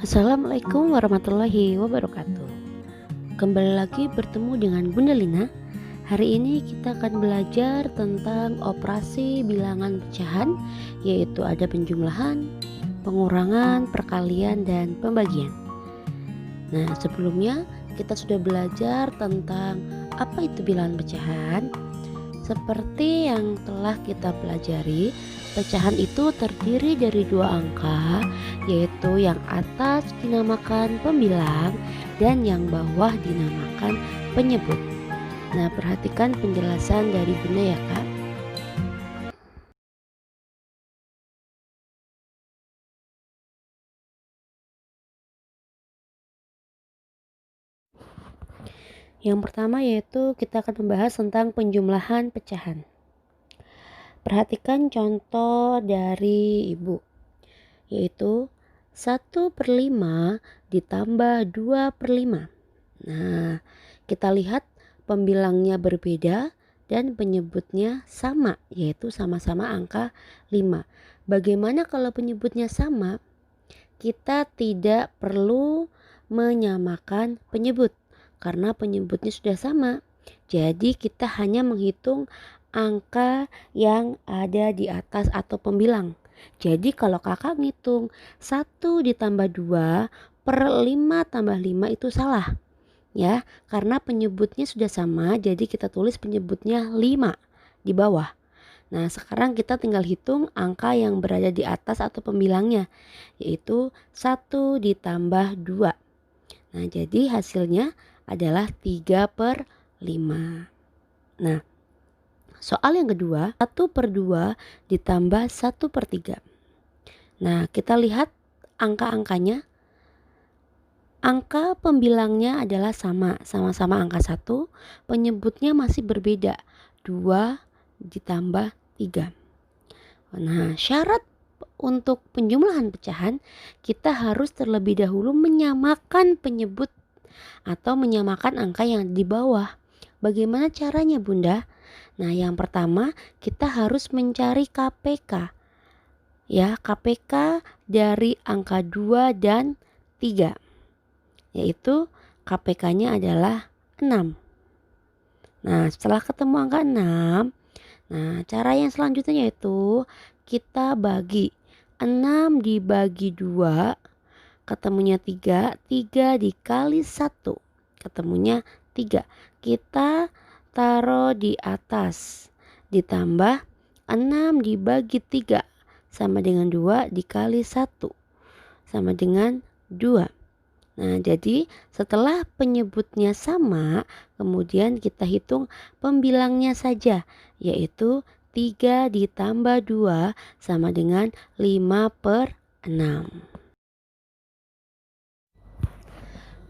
Assalamualaikum warahmatullahi wabarakatuh. Kembali lagi bertemu dengan Bunda Lina. Hari ini kita akan belajar tentang operasi bilangan pecahan, yaitu ada penjumlahan, pengurangan, perkalian, dan pembagian. Nah, sebelumnya kita sudah belajar tentang apa itu bilangan pecahan. Seperti yang telah kita pelajari, pecahan itu terdiri dari dua angka, yaitu yang atas dinamakan pembilang dan yang bawah dinamakan penyebut. Nah, perhatikan penjelasan dari Bunda ya Kak. Yang pertama yaitu kita akan membahas tentang penjumlahan pecahan. Perhatikan contoh dari Ibu, yaitu 1/5 ditambah 2/5. Nah, kita lihat pembilangnya berbeda dan penyebutnya sama, yaitu sama-sama angka 5. Bagaimana kalau penyebutnya sama? Kita tidak perlu menyamakan penyebut karena penyebutnya sudah sama. Jadi kita hanya menghitung angka yang ada di atas atau pembilang. Jadi kalau kakak ngitung 1 ditambah 2 per 5 tambah 5 itu salah. Ya, karena penyebutnya sudah sama, jadi kita tulis penyebutnya 5 di bawah. Nah, sekarang kita tinggal hitung angka yang berada di atas atau pembilangnya, yaitu 1 ditambah 2. Nah, jadi hasilnya adalah 3/5. Nah, soal yang kedua, 1/2 ditambah 1/3. Nah, kita lihat angka-angkanya. Angka pembilangnya adalah sama-sama angka 1, penyebutnya masih berbeda, 2 ditambah 3. Nah, syarat untuk penjumlahan pecahan, kita harus terlebih dahulu menyamakan penyebut atau menyamakan angka yang di bawah. Bagaimana caranya, Bunda? Nah, yang pertama kita harus mencari KPK. Ya, KPK dari angka 2 dan 3. Yaitu KPK-nya adalah 6. Nah, setelah ketemu angka 6, nah cara yang selanjutnya yaitu kita bagi 6 dibagi 2, ketemunya 3, 3 dikali 1, ketemunya 3. Kita taruh di atas, ditambah 6 dibagi 3 sama dengan 2 dikali 1 sama dengan 2. Nah, jadi setelah penyebutnya sama, kemudian kita hitung pembilangnya saja, yaitu 3 ditambah 2 sama dengan 5/6.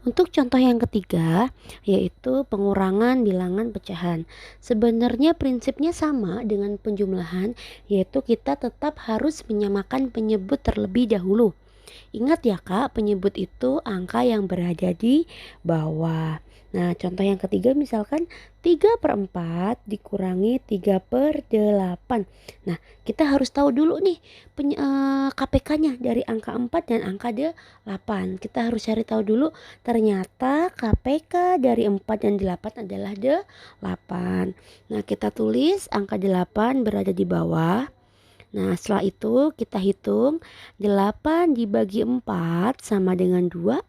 Untuk contoh yang ketiga, yaitu pengurangan bilangan pecahan. Sebenarnya prinsipnya sama dengan penjumlahan, yaitu kita tetap harus menyamakan penyebut terlebih dahulu. Ingat ya Kak, penyebut itu angka yang berada di bawah. Nah, contoh yang ketiga misalkan 3/4 dikurangi 3/8. Nah, kita harus tahu dulu nih KPK-nya dari angka 4 dan angka 8. Kita harus cari tahu dulu, ternyata KPK dari 4 dan 8 adalah 8. Nah, kita tulis angka 8 berada di bawah. Nah, setelah itu kita hitung 8 dibagi 4 sama dengan 2.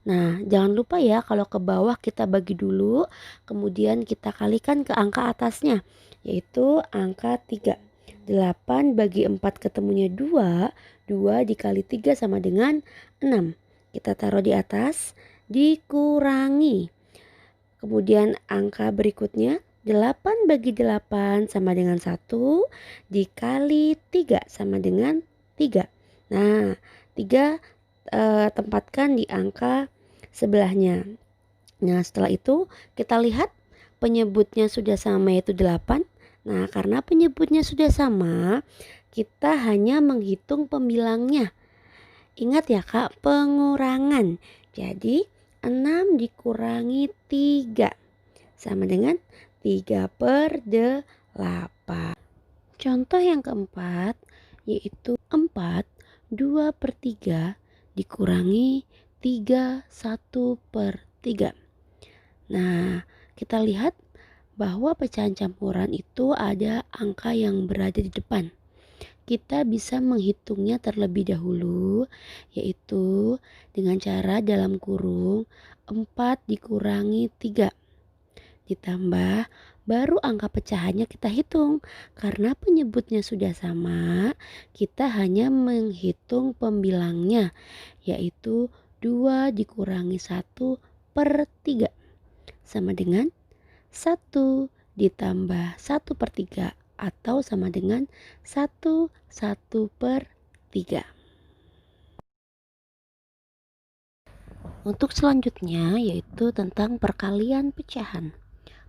Nah, jangan lupa ya kalau ke bawah kita bagi dulu, kemudian kita kalikan ke angka atasnya, yaitu angka 3. 8 bagi 4 ketemunya 2, 2 dikali 3 sama dengan 6. Kita taruh di atas, dikurangi. Kemudian angka berikutnya 8 bagi 8 sama dengan 1 dikali 3 sama dengan 3. Nah, 3 tempatkan di angka sebelahnya. Nah, setelah itu kita lihat penyebutnya sudah sama yaitu 8. Nah, karena penyebutnya sudah sama, kita hanya menghitung pembilangnya. Ingat ya Kak, pengurangan. Jadi 6 dikurangi 3 sama dengan 3/8. Contoh yang keempat yaitu 4 2/3 dikurangi 3, 1/3. Nah, kita lihat bahwa pecahan campuran itu ada angka yang berada di depan. Kita bisa menghitungnya terlebih dahulu, yaitu dengan cara dalam kurung 4 dikurangi 3 ditambah baru angka pecahannya kita hitung. Karena penyebutnya sudah sama, kita hanya menghitung pembilangnya, yaitu 2 dikurangi 1/3 sama dengan 1 ditambah 1/3 atau sama dengan 1/3. Untuk selanjutnya yaitu tentang perkalian pecahan.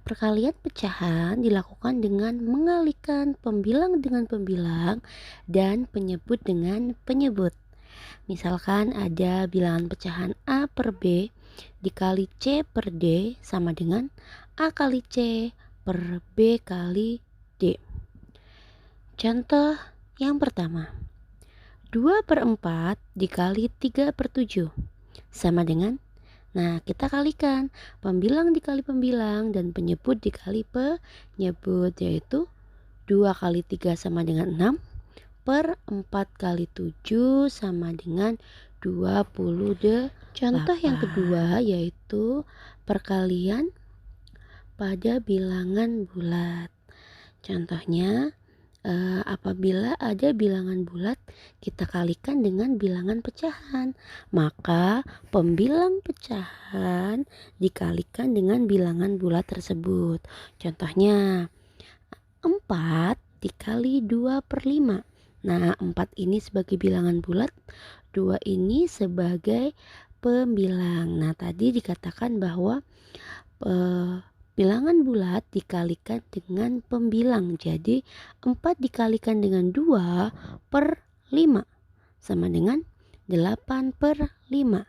Perkalian pecahan dilakukan dengan mengalihkan pembilang dengan pembilang dan penyebut dengan penyebut. Misalkan ada bilangan pecahan A per B dikali C per D sama dengan A kali C per B kali D. Contoh yang pertama, 2/4 dikali 3/7 sama dengan, nah kita kalikan pembilang dikali pembilang dan penyebut dikali penyebut, yaitu 2 kali 3 sama dengan 6 per 4 kali 7 sama dengan 28. Contoh yang kedua yaitu perkalian pada bilangan bulat. Contohnya apabila ada bilangan bulat kita kalikan dengan bilangan pecahan, maka pembilang pecahan dikalikan dengan bilangan bulat tersebut. Contohnya 4 dikali 2/5. Nah 4 ini sebagai bilangan bulat, 2 ini sebagai pembilang. Nah tadi dikatakan bahwa bilangan bulat dikalikan dengan pembilang. Jadi 4 dikalikan dengan 2/5 sama dengan 8/5.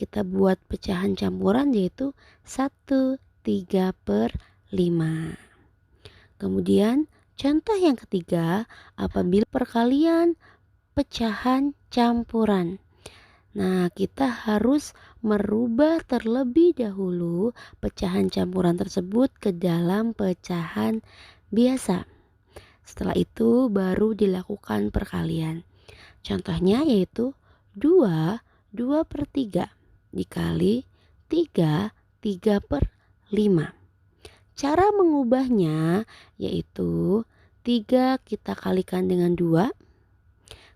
Kita buat pecahan campuran yaitu 1/3/5. Kemudian contoh yang ketiga, apabila perkalian pecahan campuran. Nah, kita harus merubah terlebih dahulu pecahan campuran tersebut ke dalam pecahan biasa. Setelah itu baru dilakukan perkalian. Contohnya yaitu 2/3 dikali 3/5. Cara mengubahnya yaitu 3 kita kalikan dengan 2,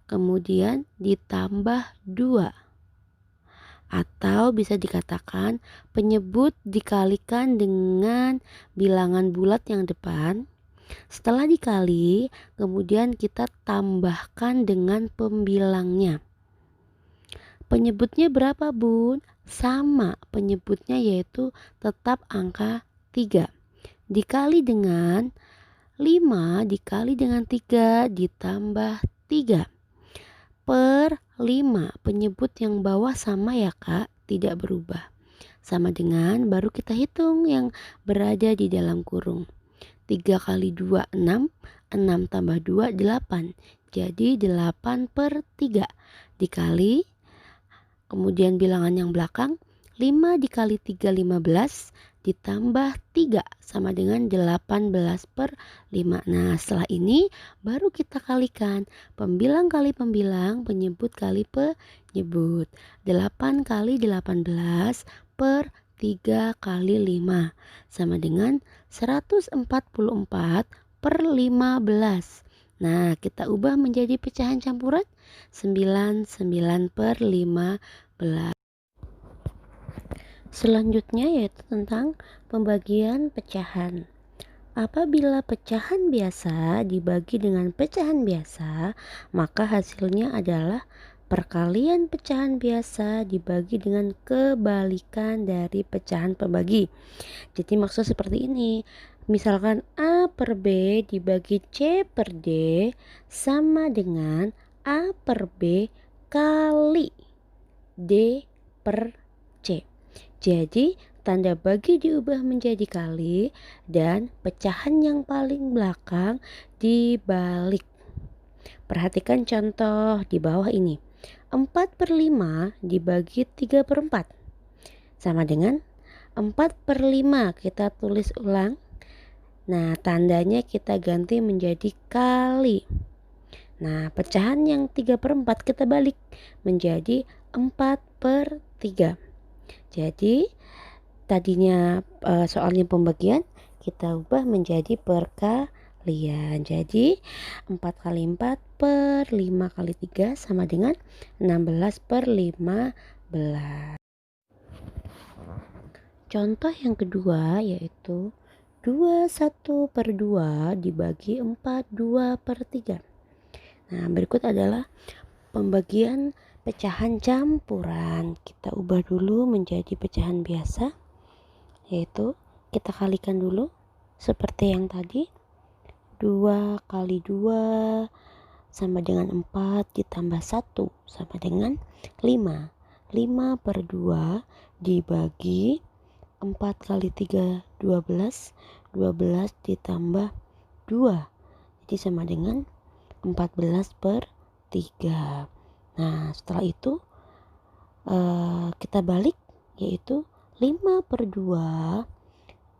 kemudian ditambah 2. Atau bisa dikatakan penyebut dikalikan dengan bilangan bulat yang depan. Setelah dikali, kemudian kita tambahkan dengan pembilangnya. Penyebutnya berapa, Bun? Sama, penyebutnya yaitu tetap angka 3. Dikali dengan 5 dikali dengan 3 ditambah 3 per 5. Penyebut yang bawah sama ya Kak, tidak berubah. Sama dengan baru kita hitung yang berada di dalam kurung. 3 kali 2 6, 6 tambah 2 8. Jadi 8/3 dikali, kemudian bilangan yang belakang 5 dikali 3 15 ditambah 3 sama dengan 18/5. Nah setelah ini baru kita kalikan pembilang kali pembilang, penyebut kali penyebut. 8 kali 18 per 3 kali 5 sama dengan 144/15. Nah kita ubah menjadi pecahan campuran 99/15. Selanjutnya yaitu tentang pembagian pecahan. Apabila pecahan biasa dibagi dengan pecahan biasa, maka hasilnya adalah perkalian pecahan biasa dibagi dengan kebalikan dari pecahan pembagi. Jadi maksud seperti ini. Misalkan A per B dibagi C per D sama dengan A per B kali D per C. Jadi tanda bagi diubah menjadi kali dan pecahan yang paling belakang dibalik. Perhatikan contoh di bawah ini. 4/5 dibagi 3/4 sama dengan 4/5. Kita tulis ulang. Nah, tandanya kita ganti menjadi kali. Nah, pecahan yang 3/4 kita balik menjadi 4/3. Jadi tadinya soalnya pembagian, kita ubah menjadi perkalian. Jadi 4 kali 4 per 5 kali 3 sama dengan 16/15. Contoh yang kedua yaitu 21/2 dibagi 4 2/3. Nah, berikut adalah pembagian pecahan campuran. Kita ubah dulu menjadi pecahan biasa, yaitu kita kalikan dulu seperti yang tadi. 2 kali 2 sama dengan 4 ditambah 1 sama dengan 5. 5/2 dibagi 4 kali 3 12. 12 ditambah 2 jadi sama dengan 14/3. Nah, setelah itu kita balik, yaitu 5/2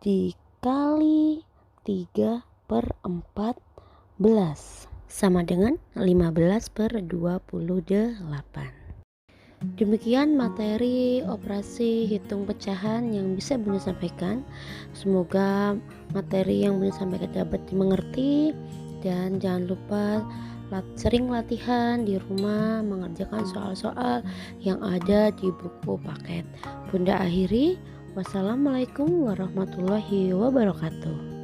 dikali 3/14 sama dengan 15/28. Demikian materi operasi hitung pecahan yang bisa Bunda sampaikan. Semoga materi yang Bunda sampaikan dapat dimengerti, dan jangan lupa sering latihan di rumah mengerjakan soal-soal yang ada di buku paket. Bunda akhiri, wassalamualaikum warahmatullahi wabarakatuh.